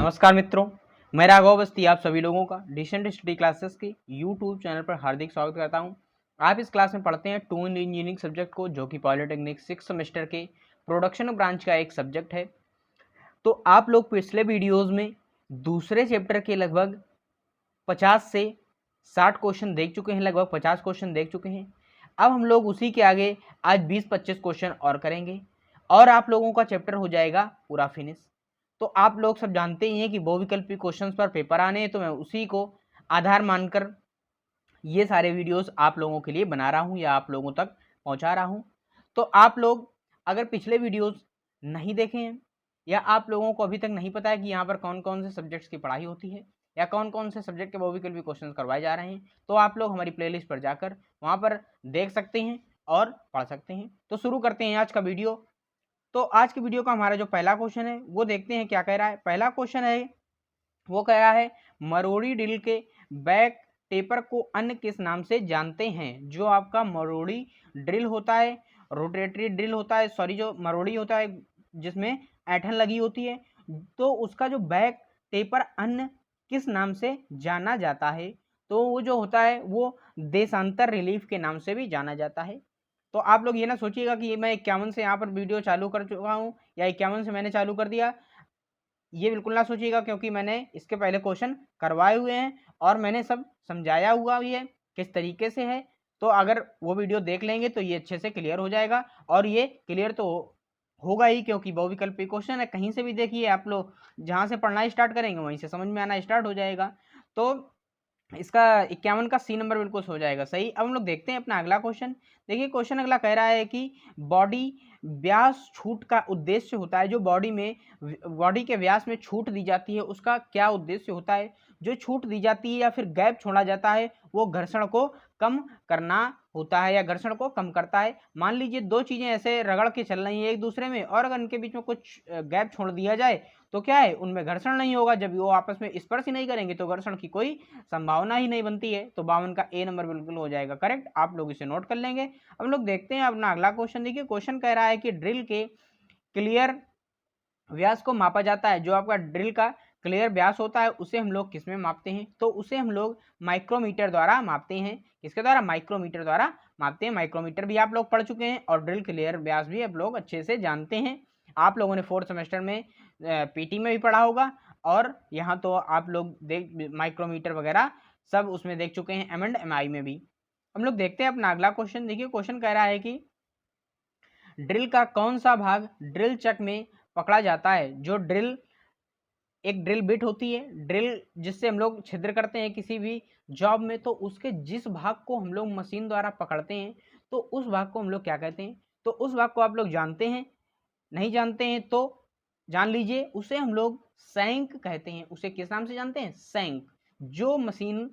नमस्कार मित्रों, मैं राघव अवस्थी आप सभी लोगों का डिसेंट स्टडी क्लासेस के यूट्यूब चैनल पर हार्दिक स्वागत करता हूं। आप इस क्लास में पढ़ते हैं टू इन इंजीनियरिंग सब्जेक्ट को, जो कि पॉलिटेक्निक 6 सेमेस्टर के प्रोडक्शन ब्रांच का एक सब्जेक्ट है। तो आप लोग पिछले वीडियोस में दूसरे चैप्टर के लगभग 50 से 60 क्वेश्चन देख चुके हैं, लगभग 50 क्वेश्चन देख चुके हैं। अब हम लोग उसी के आगे आज 20-25 क्वेश्चन और करेंगे और आप लोगों का चैप्टर हो जाएगा पूरा फिनिश। तो आप लोग सब जानते ही हैं कि बहुविकल्पी क्वेश्चंस पर पेपर आने हैं, तो मैं उसी को आधार मानकर ये सारे वीडियोस आप लोगों के लिए बना रहा हूं या आप लोगों तक पहुंचा रहा हूं। तो आप लोग अगर पिछले वीडियोस नहीं देखे हैं या आप लोगों को अभी तक नहीं पता है कि यहाँ पर कौन कौन से सब्जेक्ट्स की पढ़ाई होती है या कौन कौन से सब्जेक्ट के बहुविकल्पी क्वेश्चन करवाए जा रहे हैं, तो आप लोग हमारी प्लेलिस्ट पर जाकर वहाँ पर देख सकते हैं और पढ़ सकते हैं। तो शुरू करते हैं आज का वीडियो। तो आज के वीडियो का हमारा जो पहला क्वेश्चन है वो देखते हैं क्या कह रहा है। पहला क्वेश्चन है, वो कह रहा है मरोड़ी ड्रिल के बैक टेपर को अन्य किस नाम से जानते हैं। जो आपका मरोड़ी ड्रिल होता है, रोटेटरी ड्रिल होता है, सॉरी जो मरोड़ी होता है जिसमें ऐंठन लगी होती है, तो उसका जो बैक टेपर अन्य किस नाम से जाना जाता है। तो वो जो होता है वो देशांतर रिलीफ के नाम से भी जाना जाता है। तो आप लोग ये ना सोचिएगा कि मैं 51 से यहाँ पर वीडियो चालू कर चुका हूँ या 51 से मैंने चालू कर दिया, ये बिल्कुल ना सोचिएगा, क्योंकि मैंने इसके पहले क्वेश्चन करवाए हुए हैं और मैंने सब समझाया हुआ भी है किस तरीके से है। तो अगर वो वीडियो देख लेंगे तो ये अच्छे से क्लियर हो जाएगा, और ये क्लियर तो होगा ही क्योंकि बहुविकल्पी क्वेश्चन है। कहीं से भी देखिए आप लोग, जहाँ से पढ़ना स्टार्ट करेंगे वहीं से समझ में आना स्टार्ट हो जाएगा। तो इसका 51 का सी नंबर बिल्कुल हो जाएगा सही। अब हम लोग देखते हैं अपना अगला क्वेश्चन। देखिए क्वेश्चन अगला कह रहा है कि बॉडी व्यास छूट का उद्देश्य होता है। जो बॉडी के व्यास में छूट दी जाती है उसका क्या उद्देश्य होता है। जो छूट दी जाती है या फिर गैप छोड़ा जाता है वो घर्षण को कम करना होता है या घर्षण को कम करता है। मान लीजिए दो चीजें ऐसे रगड़ के चल रही हैं एक दूसरे में, और अगर इनके बीच में कुछ गैप छोड़ दिया जाए तो क्या है, उनमें घर्षण नहीं होगा। जब वो आपस में स्पर्श ही नहीं करेंगे तो घर्षण की कोई संभावना ही नहीं बनती है। तो 52 का ए नंबर बिल्कुल हो जाएगा करेक्ट। आप लोग इसे नोट कर लेंगे। अब लोग देखते हैं अपना अगला क्वेश्चन। देखिए क्वेश्चन कह रहा है कि ड्रिल के क्लियर व्यास को मापा जाता है। जो आपका ड्रिल का क्लियर व्यास होता है उसे हम लोग किस में मापते हैं, तो उसे हम लोग माइक्रोमीटर द्वारा मापते हैं। किसके द्वारा, माइक्रोमीटर द्वारा मापते हैं। माइक्रोमीटर भी आप लोग पढ़ चुके हैं और ड्रिल क्लियर व्यास भी आप लोग अच्छे से जानते हैं। आप लोगों ने 4th सेमेस्टर में पीटी में भी पढ़ा होगा, और यहाँ तो आप लोग देख माइक्रोमीटर वगैरह सब उसमें देख चुके हैं, एम एंड एम आई में भी। हम लोग देखते हैं अपना अगला क्वेश्चन। देखिए क्वेश्चन कह रहा है कि ड्रिल का कौन सा भाग ड्रिल चक में पकड़ा जाता है। जो ड्रिल एक ड्रिल बिट होती है, ड्रिल जिससे हम लोग छिद्र करते हैं किसी भी जॉब में, तो उसके जिस भाग को हम लोग मशीन द्वारा पकड़ते हैं तो उस भाग को हम लोग क्या कहते हैं। तो उस भाग को आप लोग जानते हैं, नहीं जानते हैं तो जान लीजिए, उसे हम लोग सैंक कहते हैं। उसे किस नाम से जानते हैं, सैंक। जो मशीन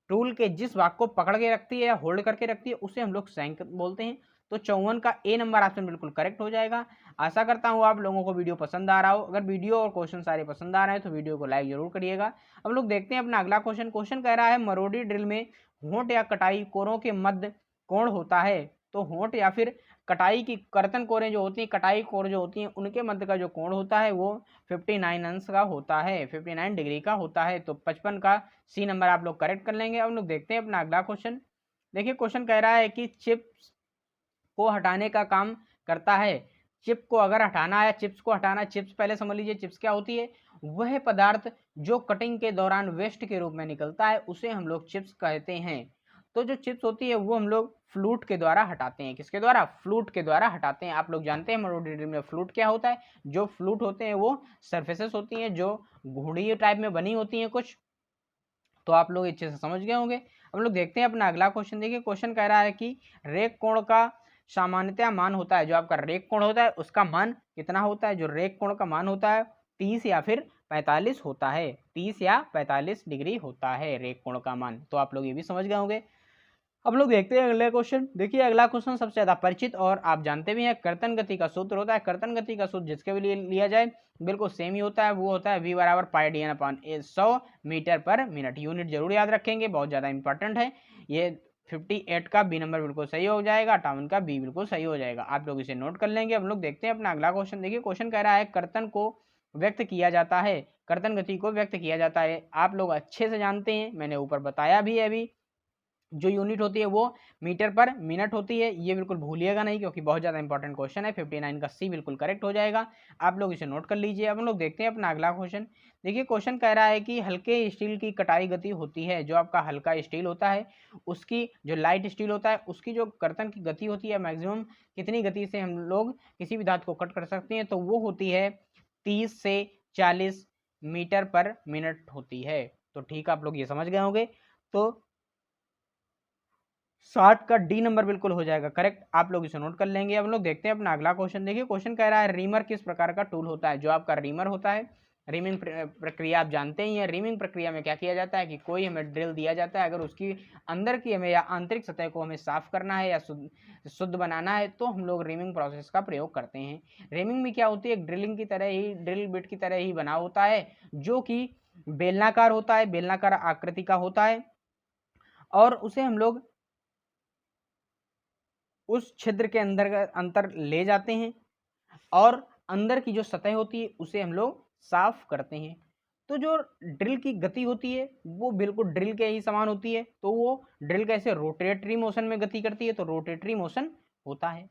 टूल के जिस भाग को पकड़ के रखती है या होल्ड करके रखती है उसे हम लोग सैंक बोलते हैं। तो 54 का ए नंबर ऑप्शन बिल्कुल करेक्ट हो जाएगा। आशा करता हूँ आप लोगों को वीडियो पसंद आ रहा हो। अगर वीडियो और क्वेश्चन सारे पसंद आ रहे हैं तो वीडियो को लाइक जरूर करिएगा। हम लोग देखते हैं अपना अगला क्वेश्चन। क्वेश्चन कह रहा है मरोड़ी ड्रिल में होंठ या कटाई कोरों के मध्य कोण होता है। तो होंठ या फिर कटाई की कर्तन कोरें जो होती हैं, कटाई कोर जो होती हैं, उनके मध्य का जो कोण होता है वो 59 अंश का होता है, 59 डिग्री का होता है। तो 55 का सी नंबर आप लोग करेक्ट कर लेंगे। अब लोग देखते हैं अपना अगला क्वेश्चन। देखिए क्वेश्चन कह रहा है कि चिप्स को हटाने का काम करता है। चिप को अगर हटाना है, चिप्स को हटाना है, चिप्स पहले समझ लीजिए चिप्स क्या होती है। वह पदार्थ जो कटिंग के दौरान वेस्ट के रूप में निकलता है उसे हम लोग चिप्स कहते हैं। तो जो चिप्स होती है वो हम लोग फ्लूट के द्वारा हटाते हैं। किसके द्वारा, फ्लूट के द्वारा हटाते हैं। आप लोग जानते हैं मरोड़ी ड्रिल में फ्लूट क्या होता है। जो फ्लूट होते हैं वो सरफेसेस होती हैं जो घुंडी टाइप में बनी होती हैं कुछ, तो आप लोग अच्छे से समझ गए होंगे। हम लोग देखते हैं अपना अगला क्वेश्चन। देखिए क्वेश्चन कह रहा है कि रेक कोण का सामान्यतः मान होता है। जो आपका रेक कोण होता है उसका मान कितना होता है। जो रेक कोण का मान होता है 30 या फिर 45 होता है। 30 या 45 डिग्री होता है रेक कोण का मान। तो आप लोग ये भी समझ गए होंगे। हम लोग देखते हैं अगला क्वेश्चन। देखिए अगला क्वेश्चन सबसे ज्यादा परिचित और आप जानते भी हैं, कर्तन गति का सूत्र होता है। कर्तन गति का सूत्र जिसके लिए लिया जाए बिल्कुल सेम ही होता है, वो होता है v बराबर pi D N upon 100 metre per minute. Unit जरूर याद रखेंगे, बहुत ज्यादा इंपॉर्टेंट है ये। 58 का बी नंबर बिल्कुल सही हो जाएगा, 58 का बी बिल्कुल सही हो जाएगा। आप लोग इसे नोट कर लेंगे। हम लोग देखते हैं अपना अगला क्वेश्चन। देखिए क्वेश्चन कह रहा है कर्तन को व्यक्त किया जाता है, कर्तन गति को व्यक्त किया जाता है। आप लोग अच्छे से जानते हैं, मैंने ऊपर बताया भी है अभी, जो यूनिट होती है वो मीटर पर मिनट होती है। ये बिल्कुल भूलिएगा नहीं क्योंकि बहुत ज़्यादा इंपॉर्टेंट क्वेश्चन है। 59 का सी बिल्कुल करेक्ट हो जाएगा, आप लोग इसे नोट कर लीजिए। अब हम लोग देखते हैं अपना अगला क्वेश्चन। देखिए क्वेश्चन कह रहा है कि हल्के स्टील की कटाई गति होती है, जो आपका हल्का स्टील होता है उसकी, जो लाइट स्टील होता है उसकी जो कर्तन की गति होती है मैक्सिमम कितनी गति से हम लोग किसी भी धातु को कट कर सकते हैं, तो वो होती है 30 से 40 मीटर पर मिनट होती है। तो ठीक, आप लोग ये समझ गए होंगे। तो 60 का डी नंबर बिल्कुल हो जाएगा करेक्ट, आप लोग इसे नोट कर लेंगे। अब हम लोग देखते हैं अपना अगला क्वेश्चन। देखिए क्वेश्चन कह रहा है रीमर किस प्रकार का टूल होता है। जो आपका रीमर होता है, रीमिंग प्रक्रिया आप जानते ही हैं। रीमिंग प्रक्रिया में क्या किया जाता है कि कोई हमें ड्रिल दिया जाता है, अगर उसकी अंदर की हमें या आंतरिक सतह को हमें साफ करना है या शुद्ध बनाना है तो हम लोग रीमिंग प्रोसेस का प्रयोग करते हैं। रीमिंग में क्या होती है, ड्रिलिंग की तरह ही, ड्रिल बिट की तरह ही बना होता है, जो कि बेलनाकार होता है, बेलनाकार आकृति का होता है, और उसे हम लोग उस छिद्र के अंतर ले जाते हैं और अंदर की जो सतह होती है उसे हम लोग साफ करते हैं। तो जो ड्रिल की गति होती है वो बिल्कुल ड्रिल के ही समान होती है। तो वो ड्रिल कैसे रोटेटरी मोशन में गति करती है, तो रोटेटरी मोशन होता है।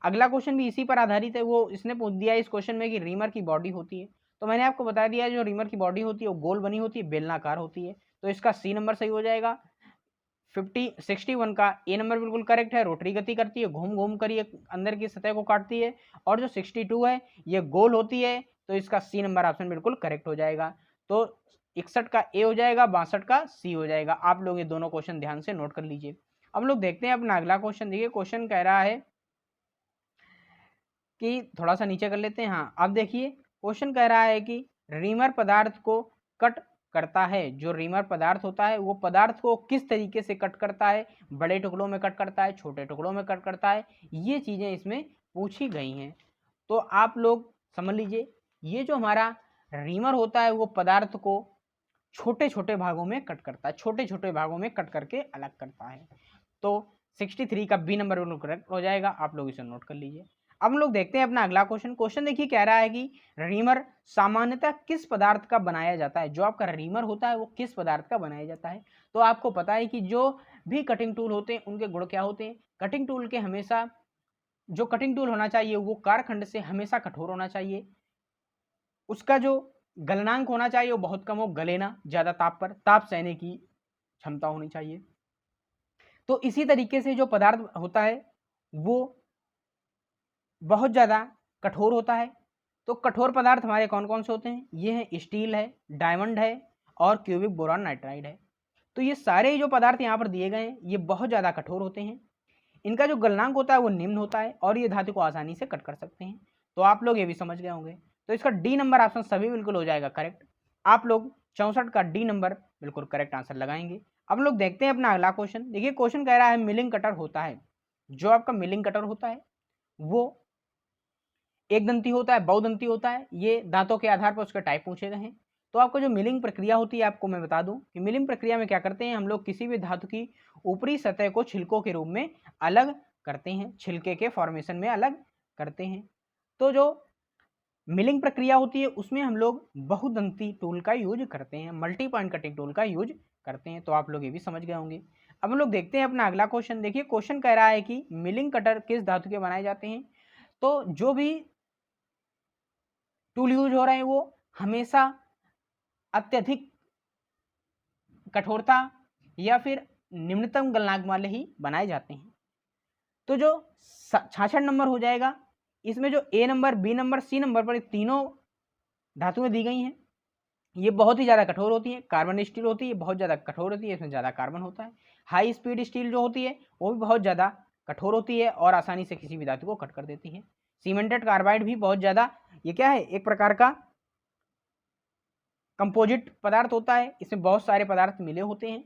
अगला क्वेश्चन भी इसी पर आधारित है। वो इसने पूछ दिया इस क्वेश्चन में कि रीमर की बॉडी होती है, तो मैंने आपको बता दिया जो रीमर की बॉडी होती है वो गोल बनी होती है, बेलनाकार होती है। तो इसका सी नंबर सही हो जाएगा। 61 का ए नंबर बिल्कुल करेक्ट है। रोटरी गति करती है, घूम घूम कर ये अंदर की सतह को काटती है। और जो 62 है ये गोल होती है, तो इसका सी नंबर ऑप्शन बिल्कुल करेक्ट हो जाएगा। तो 61 का ए हो जाएगा, 62 का सी हो जाएगा। आप लोग ये दोनों क्वेश्चन ध्यान से नोट कर लीजिए। अब लोग देखते हैं अपना अगला क्वेश्चन। देखिए क्वेश्चन कह रहा है कि थोड़ा सा नीचे कर लेते हैं। हाँ, अब देखिए क्वेश्चन कह रहा है कि रीमर पदार्थ को कट करता है। जो रीमर पदार्थ होता है वो पदार्थ को किस तरीके से कट करता है, बड़े टुकड़ों में कट करता है, छोटे टुकड़ों में कट करता है, ये चीज़ें इसमें पूछी गई हैं। तो आप लोग समझ लीजिए, ये जो हमारा रीमर होता है वो पदार्थ को छोटे छोटे भागों में कट करता है, छोटे छोटे भागों में कट करके अलग करता है। तो 63 का बी नंबर बिल्कुल करेक्ट हो जाएगा, आप लोग इसे नोट कर लीजिए। अब हम लोग देखते हैं अपना अगला क्वेश्चन। क्वेश्चन देखिए कह रहा है कि रीमर सामान्यतः किस पदार्थ का बनाया जाता है। जो आपका रीमर होता है वो किस पदार्थ का बनाया जाता है। तो आपको पता है कि जो भी कटिंग टूल होते हैं उनके गुण क्या होते हैं। कटिंग टूल के हमेशा जो कटिंग टूल होना चाहिए वो कारखंड से हमेशा कठोर होना चाहिए। उसका जो गलनांक होना चाहिए वो बहुत कम हो, गले ना ज़्यादा ताप पर, ताप सहने की क्षमता होनी चाहिए। तो इसी तरीके से जो पदार्थ होता है वो बहुत ज़्यादा कठोर होता है। तो कठोर पदार्थ हमारे कौन कौन से होते हैं, ये है स्टील है, डायमंड है और क्यूबिक बोरॉन नाइट्राइड है। तो ये सारे जो पदार्थ यहाँ पर दिए गए हैं ये बहुत ज़्यादा कठोर होते हैं। इनका जो गलनांक होता है वो निम्न होता है और ये धातु को आसानी से कट कर सकते हैं। तो आप लोग ये भी समझ गए होंगे। तो इसका डी नंबर ऑप्शन सभी बिल्कुल हो जाएगा करेक्ट। आप लोग 64 का डी नंबर बिल्कुल करेक्ट आंसर लगाएंगे। अब लोग देखते हैं अपना अगला क्वेश्चन। देखिए क्वेश्चन कह रहा है मिलिंग कटर होता है। जो आपका मिलिंग कटर होता है वो एक दंती होता है, बहुदंती होता है। ये दांतों के आधार पर उसके टाइप पूछे गए हैं। तो आपको जो मिलिंग प्रक्रिया होती है, आपको मैं बता दूं कि मिलिंग प्रक्रिया में क्या करते हैं हम लोग, किसी भी धातु की ऊपरी सतह को छिलकों के रूप में अलग करते हैं, छिलके के फॉर्मेशन में अलग करते हैं। तो जो मिलिंग प्रक्रिया होती है उसमें हम लोग बहुदंती टूल का यूज करते हैं, मल्टी पॉइंट कटिंग टूल का यूज करते हैं। तो आप लोग ये भी समझ गए होंगे। अब हम लोग देखते हैं अपना अगला क्वेश्चन। देखिए क्वेश्चन कह रहा है कि मिलिंग कटर किस धातु के बनाए जाते हैं। तो जो भी टूल यूज हो रहे हैं वो हमेशा अत्यधिक कठोरता या फिर निम्नतम गलनांक वाले ही बनाए जाते हैं। तो जो 66 नंबर हो जाएगा, इसमें जो A number, B number, C number पर तीनों धातुएं दी गई हैं ये बहुत ही ज़्यादा कठोर होती है। कार्बन स्टील होती है, बहुत ज़्यादा कठोर होती है, इसमें ज़्यादा कार्बन होता है। हाई स्पीड स्टील जो होती है वो भी बहुत ज़्यादा कठोर होती है और आसानी से किसी भी धातु को कट कर देती है। सीमेंटेड कार्बाइड भी बहुत ज़्यादा, ये क्या है, एक प्रकार का कंपोजिट पदार्थ होता है। इसमें बहुत सारे पदार्थ मिले होते हैं।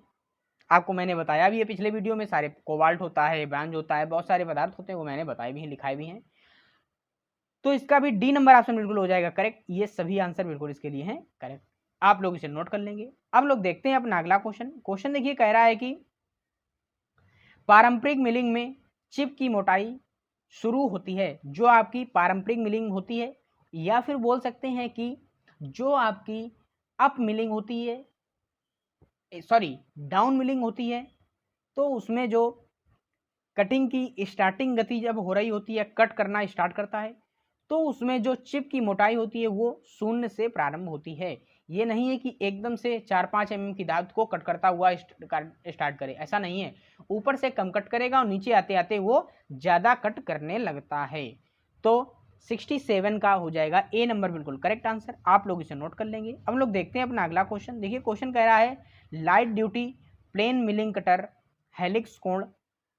आपको मैंने बताया भी है पिछले वीडियो में, सारे कोबाल्ट होता है, ब्रांज होता है, बहुत सारे पदार्थ होते हैं, वो मैंने बताए भी हैं, लिखाए भी हैं। तो इसका भी डी नंबर ऑप्शन बिल्कुल हो जाएगा करेक्ट। ये सभी आंसर बिल्कुल इसके लिए हैं करेक्ट, आप लोग इसे नोट कर लेंगे। अब लोग देखते हैं अपना अगला क्वेश्चन। क्वेश्चन देखिए कह रहा है कि पारंपरिक मिलिंग में चिप की मोटाई शुरू होती है। जो आपकी पारंपरिक मिलिंग होती है या फिर बोल सकते हैं कि जो आपकी अप मिलिंग होती है, सॉरी डाउन मिलिंग होती है, तो उसमें जो कटिंग की स्टार्टिंग गति जब हो रही होती है, कट करना स्टार्ट करता है, तो उसमें जो चिप की मोटाई होती है वो 0 से प्रारंभ होती है। ये नहीं है कि एकदम से 4-5 mm की दात को कट करता हुआ स्टार्ट करे, ऐसा नहीं है। ऊपर से कम कट करेगा और नीचे आते आते वो ज़्यादा कट करने लगता है। तो 67 का हो जाएगा ए नंबर बिल्कुल करेक्ट आंसर। आप लोग इसे नोट कर लेंगे। अब लोग देखते हैं अपना अगला क्वेश्चन। देखिए क्वेश्चन कह रहा है light duty plain milling cutter helix कोण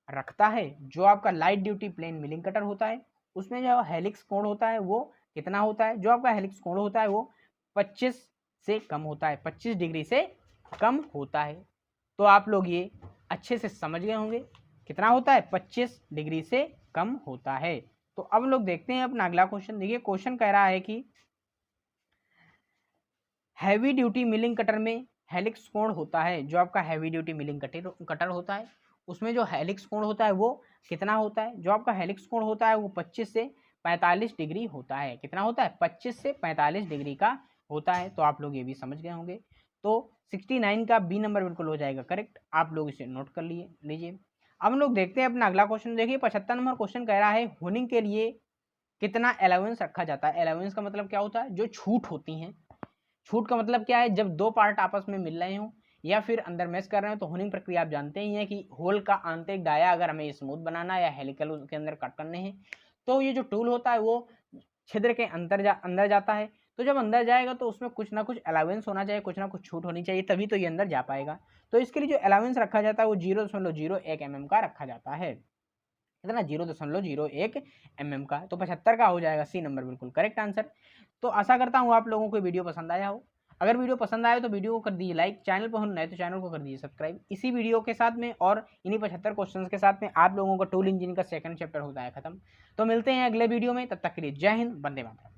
रखता है। जो आपका light duty plain milling cutter होता है उसमें जो हेलिक्स कोण होता है वो कितना होता है? जो आपका हेलिक्स कोण होता है वो 25 से कम होता है, 25 डिग्री से कम होता है। तो आप लोग ये अच्छे से समझ गए होंगे कितना होता है, 25 डिग्री से कम होता है। तो अब लोग देखते हैं अपना अगला क्वेश्चन। देखिए क्वेश्चन कह रहा है कि हैवी ड्यूटी मिलिंग कटर में हेलिक्स कोण होता है। जो आपका हैवी ड्यूटी मिलिंग कटर होता है उसमें जो हेलिक्स कोण होता है वो कितना होता है? जो आपका हेलिक्स कोण होता है वो 25 से 45 डिग्री होता है। कितना होता है? 25 से 45 डिग्री का होता है। तो आप लोग ये भी समझ गए होंगे। तो 69 का बी नंबर बिल्कुल हो जाएगा करेक्ट। आप लोग इसे नोट कर लीजिए। अब हम लोग देखते हैं अपना अगला क्वेश्चन। देखिए 75 नंबर क्वेश्चन कह रहा है होनिंग के लिए कितना अलाउंस रखा जाता है। अलाउंस का मतलब क्या होता है? जो छूट होती हैं। छूट का मतलब क्या है? जब दो पार्ट आपस में मिल रहे हों या फिर अंदर मैच कर रहे हो तो होनिंग प्रक्रिया आप जानते ही हैं कि होल का आंतरिक डाया अगर हमें स्मूथ बनाना है या हेलिकल उसके अंदर कट करने हैं तो ये जो टूल होता है वो छिद्र के अंदर जाता है। तो जब अंदर जाएगा तो उसमें कुछ ना कुछ अलाउंस होना चाहिए, कुछ ना कुछ छूट होनी चाहिए, तभी तो ये अंदर जा पाएगा। तो इसके लिए जो अलाउंस रखा जाता है वो 0.01 mm का रखा जाता है। कितना? 0.01 mm का। तो 75 का हो जाएगा सी नंबर बिल्कुल करेक्ट आंसर। तो आशा करता हूँ आप लोगों को वीडियो पसंद आया हो। अगर वीडियो पसंद आए तो वीडियो को कर दीजिए लाइक, चैनल पर हो नए तो चैनल को कर दीजिए सब्सक्राइब। इसी वीडियो के साथ में और इन्हीं 75 क्वेश्चंस के साथ में आप लोगों का टूल इंजन का सेकंड चैप्टर होता है खत्म। तो मिलते हैं अगले वीडियो में, तब तक के लिए जय हिंद, वंदे मातरम।